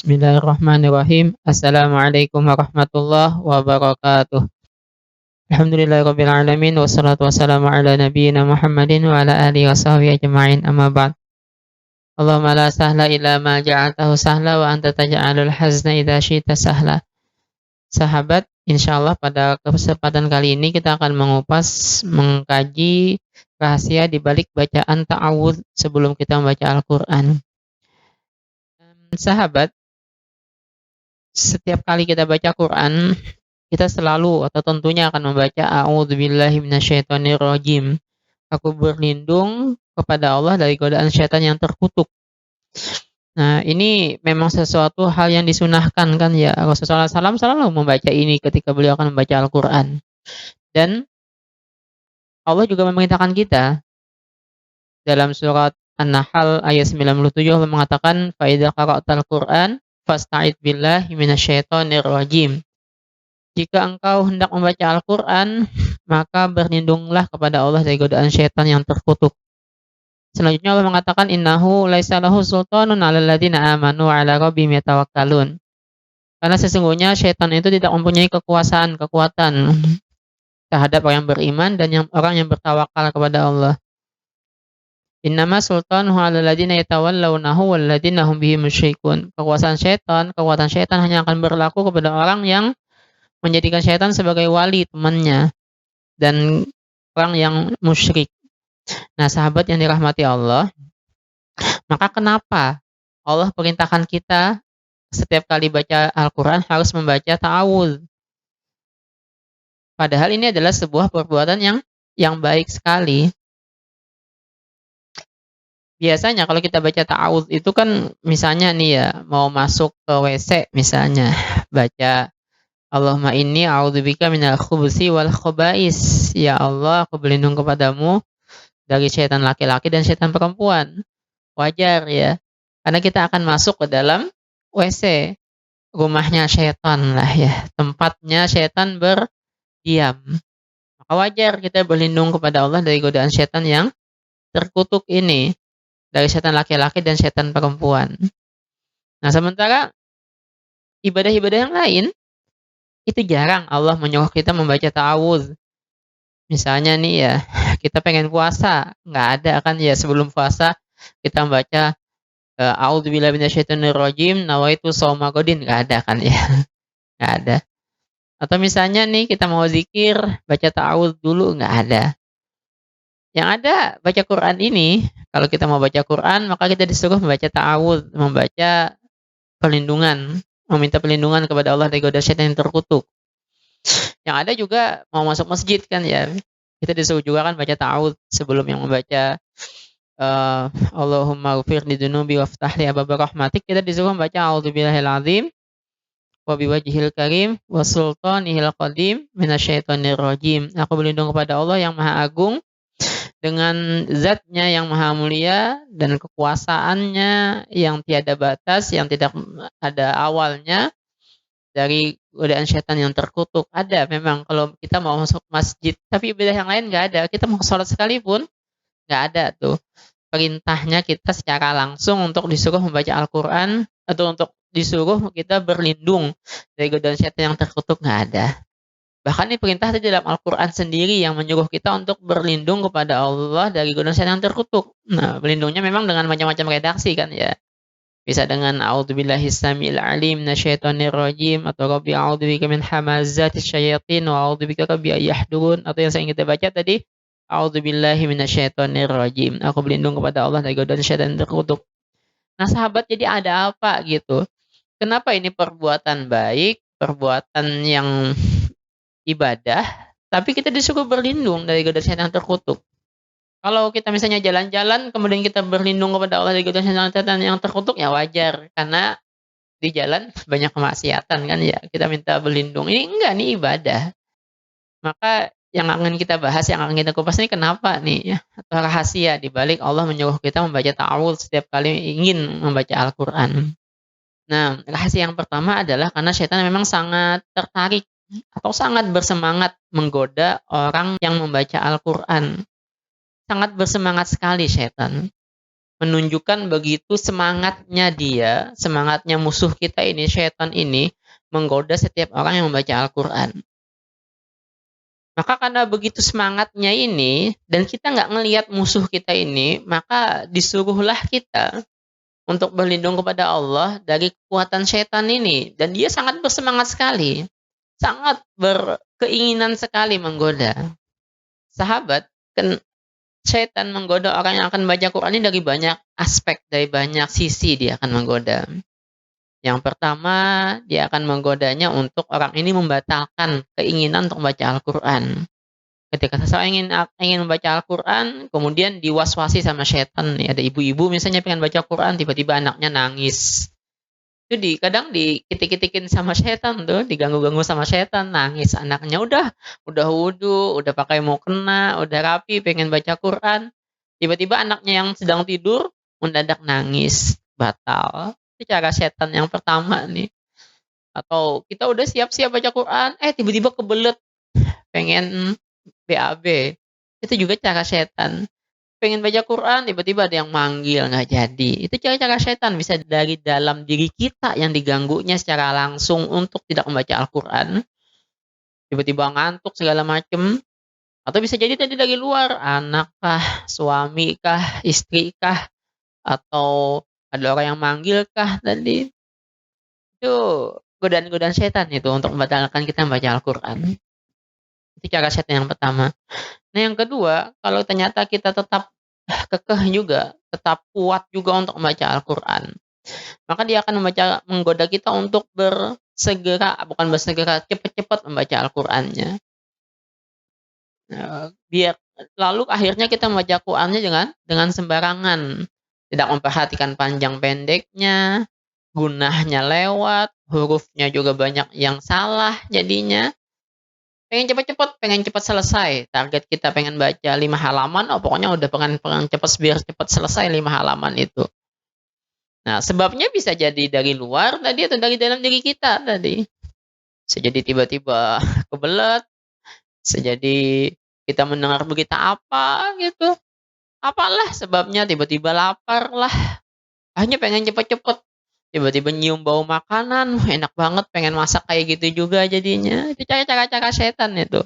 Bismillahirrahmanirrahim. Assalamualaikum warahmatullahi wabarakatuh. Alhamdulillahirabbil alamin wassalatu wassalamu ala nabiyyina Muhammadin wa ala alihi washabihi ajma'in. Amma ba'd. Allahumma la sahla illa ma ja'altahu sahla wa anta taj'alul hazna idza syi'ta sahla. Sahabat, insyaallah pada kesempatan kali ini kita akan mengkaji rahasia di balik bacaan ta'awudz sebelum kita membaca Al-Qur'an. Sahabat, setiap kali kita baca Quran, kita selalu atau tentunya akan membaca a'udzubillahi minasyaitonirrajim. Aku berlindung kepada Allah dari godaan syaitan yang terkutuk. Nah, ini memang sesuatu hal yang disunahkan kan ya. Rasulullah SAW selalu membaca ini ketika beliau akan membaca Al-Quran. Dan Allah juga memerintahkan kita dalam surat An-Nahl ayat 97, Allah mengatakan fa idza qara'tal Qur'an fasta'id billahi minasyaitonirrajim. Jika engkau hendak membaca Al-Qur'an, maka berlindunglah kepada Allah dari godaan syaitan yang terkutuk. Selanjutnya Allah mengatakan innahu laisa lahu sultanun 'alal ladzina amanu 'ala rabbihim yatawakkalun. Karena sesungguhnya syaitan itu tidak mempunyai kekuatan terhadap orang yang beriman dan orang yang bertawakal kepada Allah. Innama sultanuhu 'alal ladzina yatawallawnahu wal ladzina hum bihi musyrikun. Kekuatan syaitan hanya akan berlaku kepada orang yang menjadikan syaitan sebagai wali temannya dan orang yang musyrik. Nah, sahabat yang dirahmati Allah, maka kenapa Allah perintahkan kita setiap kali baca Al-Qur'an harus membaca ta'awudz? Padahal ini adalah sebuah perbuatan yang baik sekali. Biasanya kalau kita baca ta'awudz itu kan misalnya nih ya, mau masuk ke WC misalnya, baca Allahumma inni a'udzubika minal khubuthi wal khaba'is. Ya Allah, aku berlindung kepadamu dari syaitan laki-laki dan syaitan perempuan. Wajar ya, karena kita akan masuk ke dalam WC, rumahnya syaitan lah ya, tempatnya syaitan berdiam. Maka wajar kita berlindung kepada Allah dari godaan syaitan yang terkutuk ini, dari syaitan laki-laki dan syaitan perempuan. Nah, sementara ibadah-ibadah yang lain itu jarang Allah menyuruh kita membaca ta'awudz. Misalnya nih ya, kita pengen puasa, nggak ada kan ya sebelum puasa kita membaca a'udzubillahi minasyaitonirrajim nawaitu shauma ghadin, nggak ada kan ya. Nggak ada. Atau misalnya nih kita mau zikir, baca ta'awudz dulu, nggak ada. Yang ada baca Quran ini, kalau kita mau baca Quran, maka kita disuruh membaca ta'awudz, membaca perlindungan, meminta perlindungan kepada Allah dari godaan syaitan yang terkutuk. Yang ada juga mau masuk masjid kan ya, kita disuruh juga kan baca ta'awudz sebelum yang membaca Allahumma ghfir li dzunubi waftah li abwaaba rahmatik. Kita disuruh membaca a'udzubillahil azim wa biwajhil karim wa sultanihil qadim minasyaitonirrajim. Aku berlindung kepada Allah yang Maha Agung, dengan zatnya yang maha mulia dan kekuasaannya yang tiada batas, yang tidak ada awalnya, dari godaan syaitan yang terkutuk. Ada memang kalau kita mau masuk masjid, tapi ibadah yang lain nggak ada. Kita mau sholat sekalipun nggak ada tuh perintahnya kita secara langsung untuk disuruh membaca Al-Quran atau untuk disuruh kita berlindung dari godaan syaitan yang terkutuk, nggak ada. Bahkan ini perintah di dalam Al-Quran sendiri yang menyuruh kita untuk berlindung kepada Allah dari godaan syaitan yang terkutuk. Nah, berlindungnya memang dengan macam-macam redaksi kan ya. Bisa dengan a'udzubillahis samil alim minasyaitonirrajim, atau rabbi a'udzubika min hamazatis syayatin wa a'udzubika rabbi ayahdurun, atau yang sering kita baca tadi a'udzubillahi minasyaitonirrajim. Aku berlindung kepada Allah dari godaan syaitan yang terkutuk. Nah, sahabat, jadi ada apa gitu? Kenapa ini perbuatan baik, perbuatan yang ibadah, tapi kita disuruh berlindung dari godaan syaitan yang terkutuk? Kalau kita misalnya jalan-jalan, kemudian kita berlindung kepada Allah dari godaan syaitan yang terkutuk, ya wajar, karena di jalan banyak kemaksiatan kan ya, kita minta berlindung. Ini enggak, nih ibadah. Maka yang akan kita bahas, yang akan kita kupas ini kenapa nih ya, atau rahasia di balik Allah menyuruh kita membaca ta'awudz setiap kali ingin membaca Al-Quran. Nah, rahasia yang pertama adalah karena syaitan memang sangat tertarik atau sangat bersemangat menggoda orang yang membaca Al-Quran. Sangat bersemangat sekali syaitan. menunjukkan begitu semangatnya musuh kita ini, syaitan ini, menggoda setiap orang yang membaca Al-Quran. Maka karena begitu semangatnya ini, dan kita nggak ngelihat musuh kita ini, maka disuruhlah kita untuk berlindung kepada Allah dari kekuatan syaitan ini. Dan dia sangat bersemangat sekali, sangat berkeinginan sekali menggoda. Sahabat, syaitan menggoda orang yang akan baca Quran ini dari banyak aspek, dari banyak sisi dia akan menggoda. Yang pertama, dia akan menggodanya untuk orang ini membatalkan keinginan untuk membaca Al-Quran. Ketika seseorang ingin membaca Al-Quran, kemudian diwaswasi sama syaitan. Ada ibu-ibu misalnya pengen baca Quran, tiba-tiba anaknya nangis. Itu kadang dikitik-kitikin sama syaitan tuh, diganggu-ganggu sama syaitan, nangis anaknya. Udah wudu, udah pakai mukena, udah rapi, pengen baca Quran. Tiba-tiba anaknya yang sedang tidur mendadak nangis, batal. Itu cara setan yang pertama nih. Atau kita udah siap-siap baca Quran, tiba-tiba kebelet pengen BAB. Itu juga cara setan. Pengen baca Quran, tiba-tiba ada yang manggil, nggak jadi. Itu cara-cara setan, bisa dari dalam diri kita yang diganggunya secara langsung untuk tidak membaca Al-Quran. Tiba-tiba ngantuk segala macem. Atau bisa jadi tadi dari luar, anak kah, suami kah, istri kah, atau ada orang yang manggil kah tadi. Itu godaan-godaan setan itu untuk membatalkan kita membaca Al-Quran. Itu cara setan yang pertama. Nah yang kedua, kalau ternyata kita tetap kekeh juga, tetap kuat juga untuk membaca Al-Quran, maka dia akan menggoda kita untuk cepat-cepat membaca Al-Qurannya. Biar lalu akhirnya kita membaca Qurannya dengan sembarangan, tidak memperhatikan panjang pendeknya, gunahnya lewat, hurufnya juga banyak yang salah jadinya. Pengen cepat selesai. Target kita pengen baca 5 halaman, pokoknya udah pengen biar cepat selesai 5 halaman itu. Nah, sebabnya bisa jadi dari luar tadi atau dari dalam diri kita tadi. Bisa jadi tiba-tiba kebelet, bisa jadi kita mendengar berita apa gitu. Apalah sebabnya, tiba-tiba lapar lah. Hanya pengen cepet-cepet. Tiba-tiba nyium bau makanan, enak banget, pengen masak kayak gitu juga jadinya. Itu cara-cara setan itu.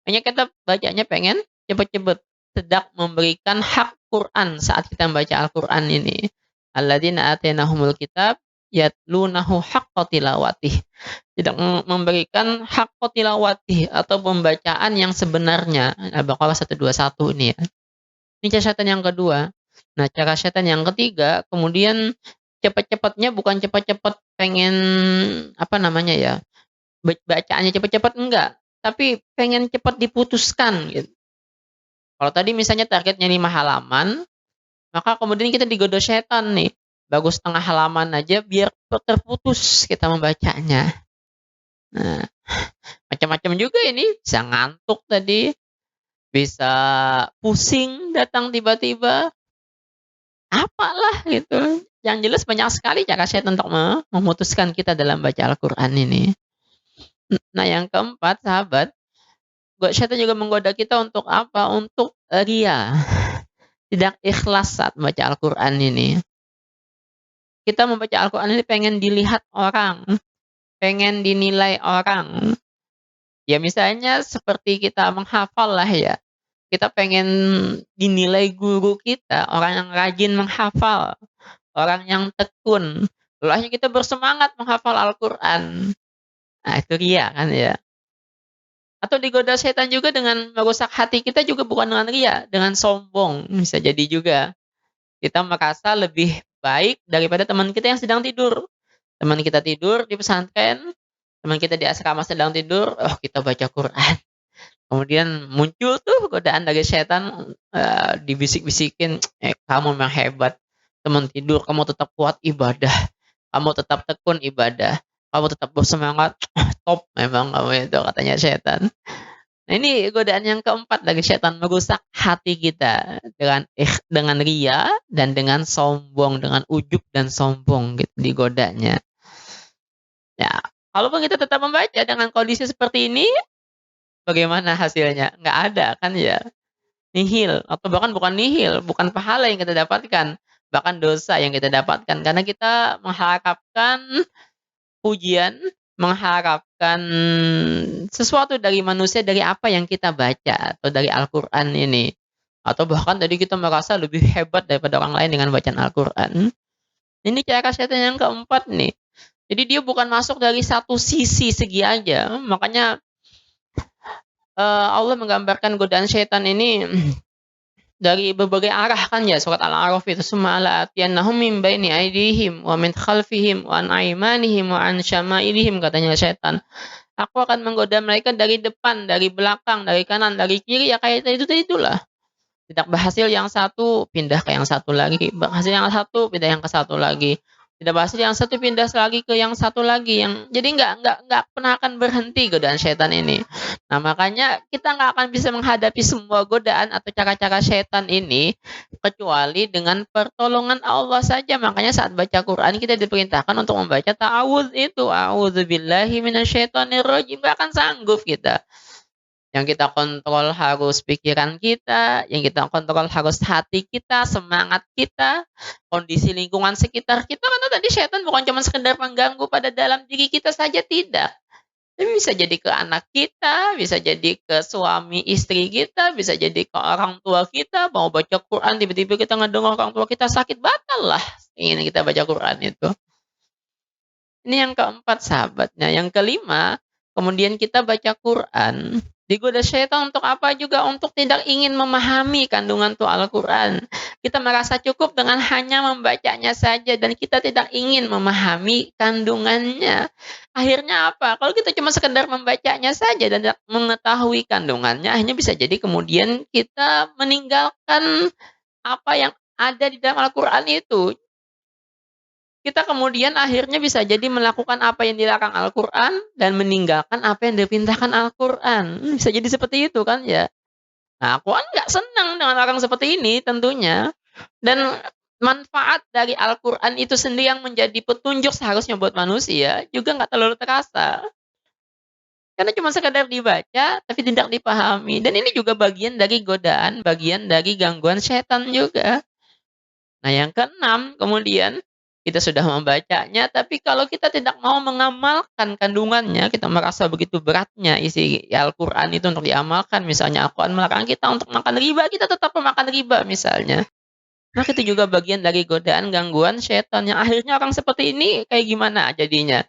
Hanya kita bacanya pengen cepet-cepet. Tidak memberikan hak Quran saat kita membaca Al-Quran ini. Alladzina atainahumul kitab yatlunahu haqqa tilawatih. Tidak memberikan haqqa tilawatih atau pembacaan yang sebenarnya. Al-Baqarah 121 ini ya. Ini cara setan yang kedua. Nah, cara setan yang ketiga, kemudian cepat-cepatnya bukan cepat-cepat pengen bacaannya cepat-cepat enggak, tapi pengen cepat diputuskan gitu. Kalau tadi misalnya targetnya 5 halaman, maka kemudian kita digoda setan nih. Bagus setengah halaman aja biar terputus kita membacanya. Nah, macam-macam juga ini, bisa ngantuk tadi, bisa pusing datang tiba-tiba, apalah gitu. Yang jelas banyak sekali cara setan untuk memutuskan kita dalam baca Al-Quran ini. Nah yang keempat sahabat, setan juga menggoda kita untuk apa? Untuk ria. Tidak ikhlas saat membaca Al-Quran ini. Kita membaca Al-Quran ini pengen dilihat orang, pengen dinilai orang. Ya misalnya seperti kita menghafal lah ya. Kita pengen dinilai guru kita, orang yang rajin menghafal, orang yang tekun. Lalu akhirnya kita bersemangat menghafal Al-Quran. Nah itu ria kan ya. Atau digoda setan juga dengan merusak hati kita juga bukan dengan ria, dengan sombong. Bisa jadi juga. Kita merasa lebih baik daripada teman kita yang sedang tidur. Teman kita tidur di pesantren, teman kita di asrama sedang tidur, kita baca Quran. Kemudian muncul tuh godaan dari setan, dibisik-bisikin, kamu memang hebat, teman tidur, kamu tetap kuat ibadah, kamu tetap tekun ibadah, kamu tetap bersemangat, top memang kamu itu, katanya setan. Nah ini godaan yang keempat dari setan, merusak hati kita dengan ria dan dengan sombong, dengan ujub dan sombong gitu digodanya. Ya, kalaupun kita tetap membaca dengan kondisi seperti ini, bagaimana hasilnya? Nggak ada kan ya. Nihil, atau bahkan bukan nihil, bukan pahala yang kita dapatkan. bahkan dosa yang kita dapatkan karena kita mengharapkan pujian, mengharapkan sesuatu dari manusia dari apa yang kita baca atau dari Al-Qur'an ini. Atau bahkan tadi kita merasa lebih hebat daripada orang lain dengan bacaan Al-Qur'an. Ini cara setan yang keempat nih. Jadi dia bukan masuk dari satu segi aja. Makanya Allah menggambarkan godaan setan ini dari berbagai arah kan ya. Surat Al-A'raf itu summa la'atiyannahum min baini aydihim wa min khalfihim wa an aymanihim wa an syama'ilihim, katanya setan. Aku akan menggoda mereka dari depan, dari belakang, dari kanan, dari kiri, ya kayak itulah. Tidak berhasil yang satu, pindah ke yang satu lagi. Berhasil yang satu, pindah yang ke satu lagi. Tidak berhasil yang satu, pindah lagi ke yang satu lagi. Jadi nggak pernah akan berhenti godaan setan ini. Nah, makanya kita nggak akan bisa menghadapi semua godaan atau cara-cara setan ini kecuali dengan pertolongan Allah saja. Makanya saat baca Quran kita diperintahkan untuk membaca ta'awudz itu. A'udzubillahi minasyaitonirrajim. Nggak akan sanggup kita. Yang kita kontrol harus pikiran kita, yang kita kontrol harus hati kita, semangat kita, kondisi lingkungan sekitar kita. Karena tadi setan bukan cuma sekedar mengganggu pada dalam diri kita saja, tidak. Tapi bisa jadi ke anak kita, bisa jadi ke suami istri kita, bisa jadi ke orang tua kita. Mau baca Quran, tiba-tiba kita ngedengar orang tua kita sakit, batal lah ingin kita baca Quran itu. Ini yang keempat sahabatnya. Yang kelima, kemudian kita baca Quran. Digoda syaitan untuk apa juga? Untuk tidak ingin memahami kandungan tuh Al-Quran. Kita merasa cukup dengan hanya membacanya saja dan kita tidak ingin memahami kandungannya. Akhirnya apa? Kalau kita cuma sekedar membacanya saja dan tidak mengetahui kandungannya, akhirnya bisa jadi kemudian kita meninggalkan apa yang ada di dalam Al-Quran itu. Kita kemudian akhirnya bisa jadi melakukan apa yang dilarang Al-Quran dan meninggalkan apa yang diperintahkan Al-Quran. Bisa jadi seperti itu kan ya. Nah, aku kan nggak senang dengan orang seperti ini tentunya. Dan manfaat dari Al-Quran itu sendiri yang menjadi petunjuk seharusnya buat manusia juga nggak terlalu terasa. Karena cuma sekadar dibaca tapi tidak dipahami. Dan ini juga bagian dari godaan, bagian dari gangguan setan juga. Nah, yang keenam kemudian, kita sudah membacanya, tapi kalau kita tidak mau mengamalkan kandungannya, kita merasa begitu beratnya isi Al-Quran itu untuk diamalkan. Misalnya Al-Quran melarang kita untuk makan riba, kita tetap memakan riba misalnya. Nah, itu juga bagian dari godaan gangguan setan yang akhirnya orang seperti ini kayak gimana jadinya?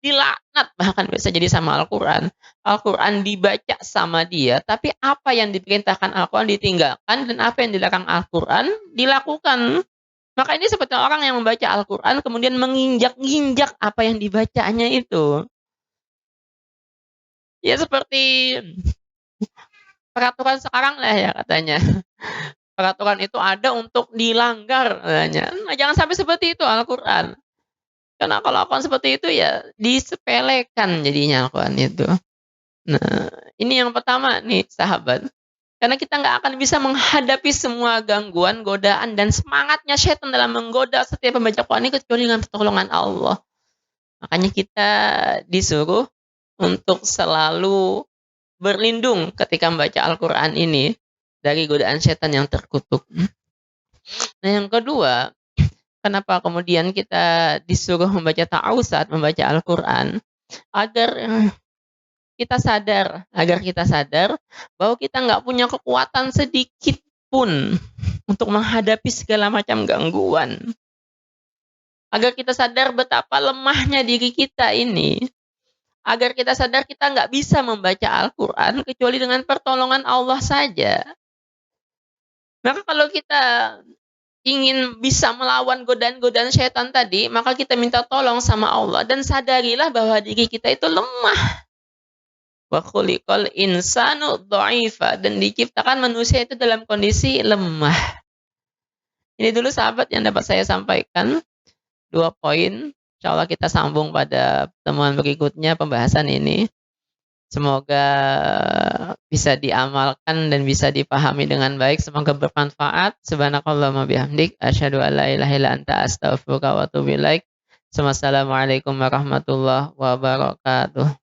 Dilaknat bahkan bisa jadi sama Al-Quran. Al-Quran dibaca sama dia, tapi apa yang diperintahkan Al-Quran ditinggalkan dan apa yang dilarang Al-Quran dilakukan. Maka ini seperti orang yang membaca Al-Quran kemudian menginjak-injak apa yang dibacanya itu. Ya seperti peraturan sekarang lah ya katanya. Peraturan itu ada untuk dilanggar katanya. Nah, jangan sampai seperti itu Al-Quran. Karena kalau Al-Quran seperti itu ya disepelekan jadinya Al-Quran itu. Nah, ini yang pertama nih sahabat. Karena kita nggak akan bisa menghadapi semua gangguan, godaan, dan semangatnya setan dalam menggoda setiap pembaca Quran ini kecuali dengan pertolongan Allah. Makanya kita disuruh untuk selalu berlindung ketika membaca Al-Quran ini dari godaan setan yang terkutuk. Nah, yang kedua, kenapa kemudian kita disuruh membaca ta'awudz saat membaca Al-Quran? Agar kita sadar bahwa kita nggak punya kekuatan sedikit pun untuk menghadapi segala macam gangguan. Agar kita sadar betapa lemahnya diri kita ini. Agar kita sadar kita nggak bisa membaca Al-Quran kecuali dengan pertolongan Allah saja. Maka kalau kita ingin bisa melawan godaan-godaan syaitan tadi, maka kita minta tolong sama Allah. Dan sadarilah bahwa diri kita itu lemah. Wa khuliqal insanu dha'ifa, dan diciptakan manusia itu dalam kondisi lemah. Ini dulu sahabat yang dapat saya sampaikan. 2 poin. Insyaallah kita sambung pada pertemuan berikutnya pembahasan ini. Semoga bisa diamalkan dan bisa dipahami dengan baik. Semoga bermanfaat. Subhanakallahumma bihamdik asyhadu an la ilaha illa anta astaghfiruka wa atubu ilaik. Wassalamualaikum warahmatullahi wabarakatuh.